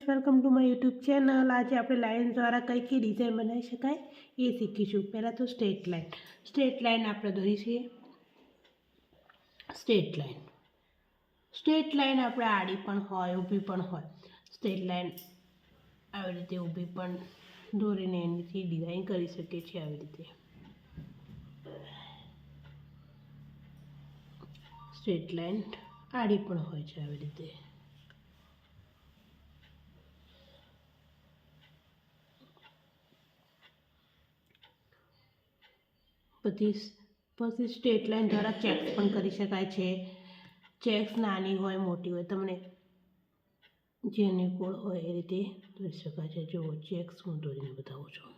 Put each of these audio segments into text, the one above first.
Welcome to my YouTube channel. આજે આપણે line દ્વારા કઈ કઈ ડિઝાઇન બનાવી શકાય એ શીખીશું। પહેલાં તો સ્ટ્રેટ લાઇન આપણે દોરીશું। સ્ટ્રેટ લાઇન આપણે આડી પણ હોય, ઊભી પણ હોય। સ્ટ્રેટ લાઇન આવી રીતે ઊભી પણ દોરીને એનીથી ડિઝાઇન કરી શકીએ છીએ। આવી રીતે સ્ટ્રેટ લાઇન આડી પણ હોય છે। આવી રીતે પછી સ્ટ્રેટ લાઇન દ્વારા ચેક્સ પણ કરી શકાય છે। ચેક્સ નાની હોય મોટી હોય, તમને જે અનુકૂળ હોય એ રીતે દોરી શકાય છે। જો ચેક્સ હું દોરીને બતાવું છું।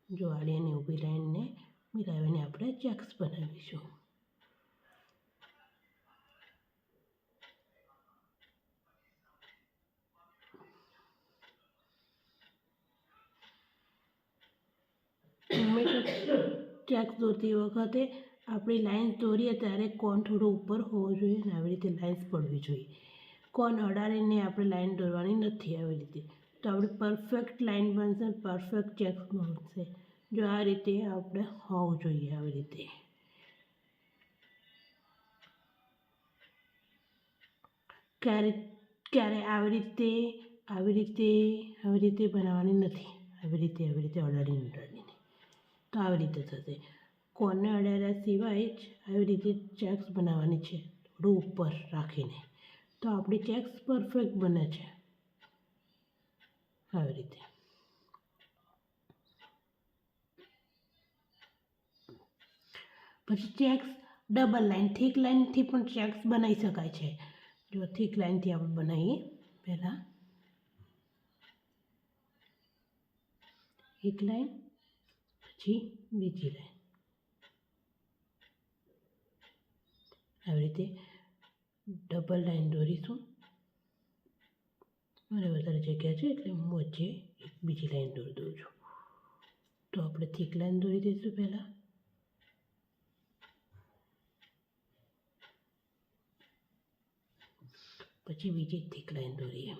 જો આડી અને ઊભી લાઇનને મિલાવીને આપણે ચેક્સ બનાવીશું। ચેક્સ દોરતી વખતે આપણી લાઇન્સ દોરીએ ત્યારે કોણ થોડો ઉપર હોવો જોઈએ અને આવી રીતે લાઇન્સ પડવી જોઈએ। કોણ અડાડીને આપણે લાઇન દોરવાની નથી। આવી રીતે તો આપણી પરફેક્ટ લાઇન બનશે, પરફેક્ટ ચેક્સ બનશે। જો આ રીતે આપણે હોવું જોઈએ। આવી રીતે ક્યારે આવી રીતે બનાવવાની નથી। આવી રીતે અડાડીને તો આવી રીતે થશે। કોણને અડાડ્યા સિવાય જ આવી રીતે ચેક્સ બનાવવાની છે, થોડું ઉપર રાખીને, તો આપણી ચેક્સ પરફેક્ટ બને છે। આવી રીતે પછી ચેક્સ ડબલ લાઇન, થીક લાઇનથી પણ ચેક્સ બનાવી શકાય છે। જો થીક લાઇનથી આપણે બનાવીએ, પહેલાં એક લાઇન પછી બીજી લાઇન, આવી રીતે ડબલ લાઇન દોરીશું। મને વધારે જગ્યા છે એટલે હું વચ્ચે એક બીજી લાઇન દોરી દઉં છું। તો આપણે થીક લાઇન દોરી દઈશું પહેલાં, પછી બીજી થીક લાઇન દોરીએ।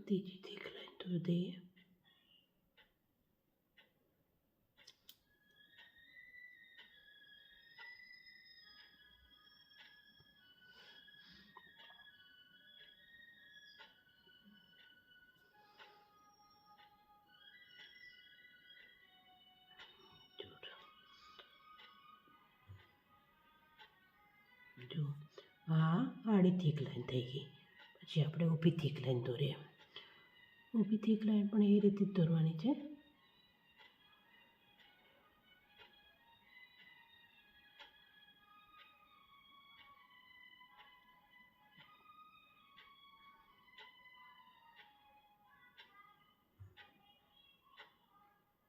ત્રીજી થીક લાઇન દોરી દઈએ। જો આ આડી થીક લાઇન થઈ ગઈ। પછી આપણે ઊભી થીક લાઇન દોરીએ। ઊભી થીક લાઇન પણ એ રીતે જ દોરવાની છે।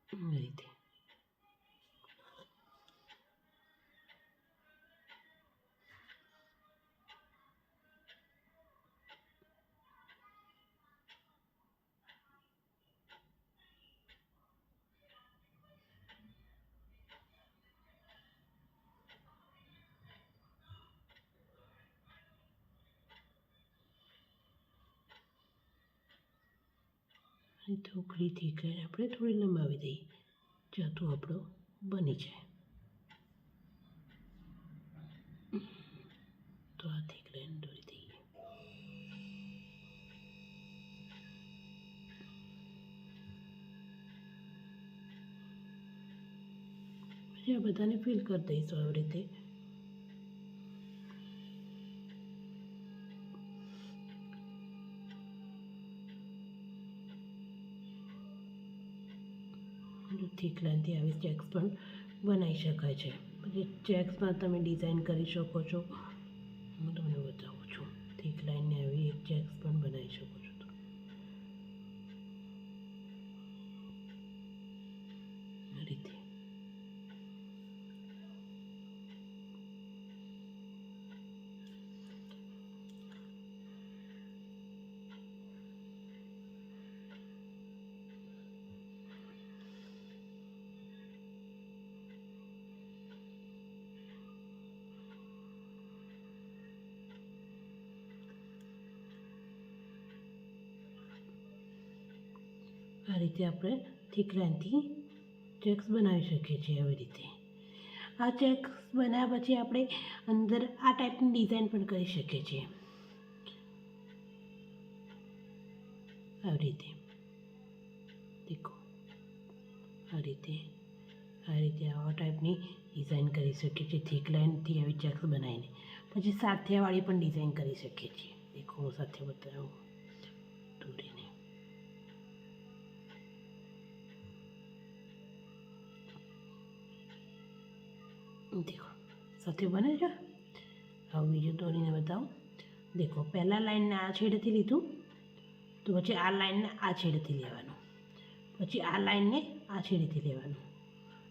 આ રીતે ઢોકળી થીક લાઇન આપણે થોડી લંબાવી દઈએ, ચોથું આપણું બની જાય। તો આ થીક લાઇન દોરી દઈએ। પછી આ બધાને ફિલ કરી દઈશું આવી રીતે। થીક લાઇનથી આવી ચેક્સ પણ બનાવી શકાય છે। પછી ચેક્સમાં તમે ડિઝાઇન કરી શકો છો। હું તમને બતાવું છું। થીક લાઇનને આવી એક ચેક્સ પણ બનાવી શકો છો। આ રીતે આ રીતે આપણે થીક લાઈનથી ચેક્સ બનાવી શકીએ છીએ. આવી રીતે આ ચેક્સ બનાવ્યા પછી આપણે અંદર આ ટાઈપની ડિઝાઇન પણ કરી શકીએ છીએ. આવી રીતે દેખો, આ રીતે આવા ટાઈપની ડિઝાઇન કરી શકીએ છીએ થીક લાઈનથી આવી ચેક્સ બનાવીને. પછી સાથિયાવાળી પણ ડિઝાઇન કરી શકીએ છીએ. દેખો, હું સાથે બતાવું દોરીને. દેખો, સાથે બને છે. હવે બીજું દોરીને બતાવું. દેખો, પહેલાં લાઈનને આ છેડેથી લીધું, તો પછી આ લાઈનને આ છેડેથી લેવાનું, પછી આ લાઈનને આ છેડેથી લેવાનું,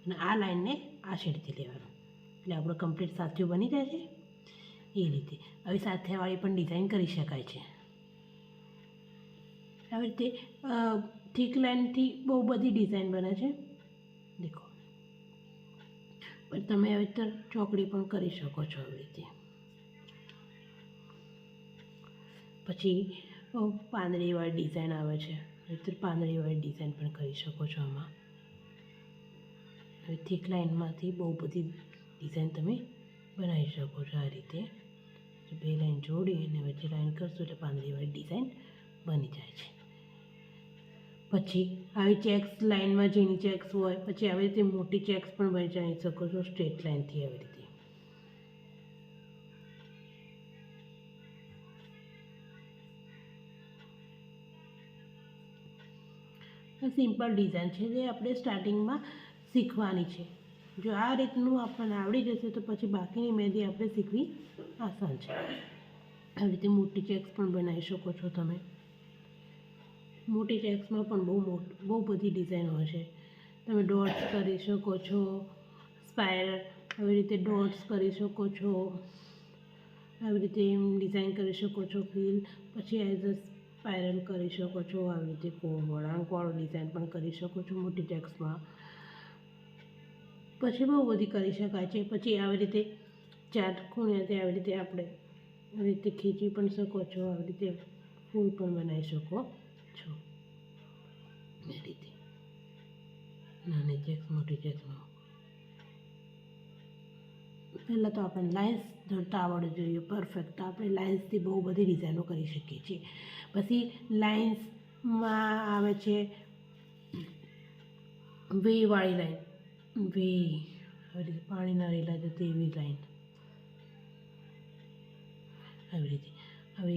અને આ લાઈનને આ છેડેથી લેવાનું. એટલે આપણો કમ્પ્લીટ સાથિયો બની જાય છે. એ રીતે આવી સાથિયાવાળી પણ ડિઝાઇન કરી શકાય છે. આવી રીતે થીક લાઈનથી બહુ બધી ડિઝાઇન બને છે. દેખો, પણ તમે આવી રીતે ચોકડી પણ કરી શકો છો. આવી રીતે પછી પાંદડીવાળી ડિઝાઇન આવે છે. આવી રીતે પાંદડીવાળી ડિઝાઇન પણ કરી શકો છો. આમાં હવે થીક લાઈનમાંથી બહુ બધી ડિઝાઇન તમે બનાવી શકો છો. આ રીતે બે લાઈન જોડી અને વચ્ચે લાઈન કરશો એટલે પાંદડીવાળી ડિઝાઇન બની જાય છે. પછી આવી ચેક્સ લાઈનમાં ઝીણી ચેક્સ હોય, પછી આવી રીતે મોટી ચેક્સ પણ બનાવી શકો છો સ્ટ્રેટ લાઈનથી. આવી રીતે સિમ્પલ ડિઝાઇન છે જે આપણે સ્ટાર્ટિંગમાં શીખવાની છે. જો આ રીતનું આપણને આવડી જશે તો પછી બાકીની મહેંદી આપણે શીખવી આસાન છે. આવી રીતે મોટી ચેક્સ પણ બનાવી શકો છો તમે. મોટી ચેક્સમાં પણ બહુ બધી ડિઝાઇન હોય છે. તમે ડોટ્સ કરી શકો છો, સ્પાયરલ આવી રીતે ડોટ્સ કરી શકો છો, આવી રીતે ડિઝાઇન કરી શકો છો ફીલ. પછી એઝ અ સ્પાયરલ કરી શકો છો. આવી રીતે વળાંકવાળો ડિઝાઇન પણ કરી શકો છો મોટી ચેક્સમાં. પછી બહુ બધી કરી શકાય છે. પછી આવી રીતે ચાર ખૂણેથી આવી રીતે આપણે આવી રીતે ખીચી પણ શકો છો. આવી રીતે ફૂલ પણ બનાવી શકો છો. એ રીતે નાની ચેક્સ, મોટી ચેક્સમાં પહેલાં તો આપણે લાઇન્સ દોરતા આવડવું જોઈએ પરફેક્ટ. આપણે લાઇન્સથી બહુ બધી ડિઝાઇનો કરી શકીએ છીએ. પછી લાઇન્સમાં આવે છે વેવાળી લાઈન. વે આવી રીતે પાણીના રેલા જતી એવી લાઈન. આવી રીતે હવે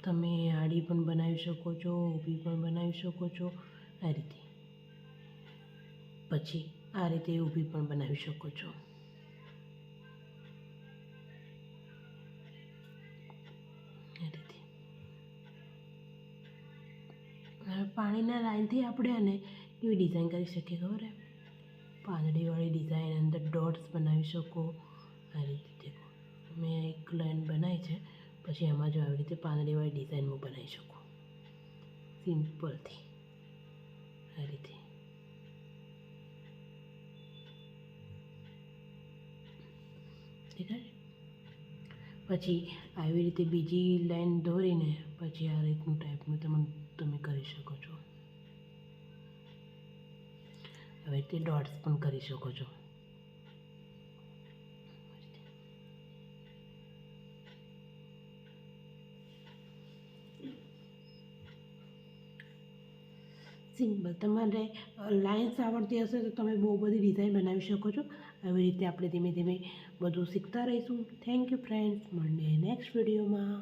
તમે આડી પણ બનાવી શકો છો, ઊભી પણ બનાવી શકો છો. આ રીતે પછી આ રીતે ઊભી પણ બનાવી શકો છો. પાણીના લાઈનથી આપણે અને એવી ડિઝાઇન કરી શકીએ. ખબર પાંદડીવાળી ડિઝાઇન, અંદર ડોટ્સ બનાવી શકો. આ રીતે દેખો, મેં એક લાઈન બનાવી છે. પછી એમાં જો આવી રીતે પાંદડીવાળી ડિઝાઇનમાં બનાવી શકો સિમ્પલથી. આ રીતે દેખાય. પછી આવી રીતે બીજી લાઈન દોરીને પછી આ રીતનું ટાઈપનું તમે કરી શકો છો. આવી રીતે ડોટ્સ પણ કરી શકો છો. સિમ્પલ. તમારે લાઇન્સ આવડતી હશે તો તમે બહુ બધી ડિઝાઇન બનાવી શકો છો. આવી રીતે આપણે ધીમે ધીમે બધું શીખતા રહીશું. Thank you friends. મળીએ નેક્સ્ટ વિડીયોમાં.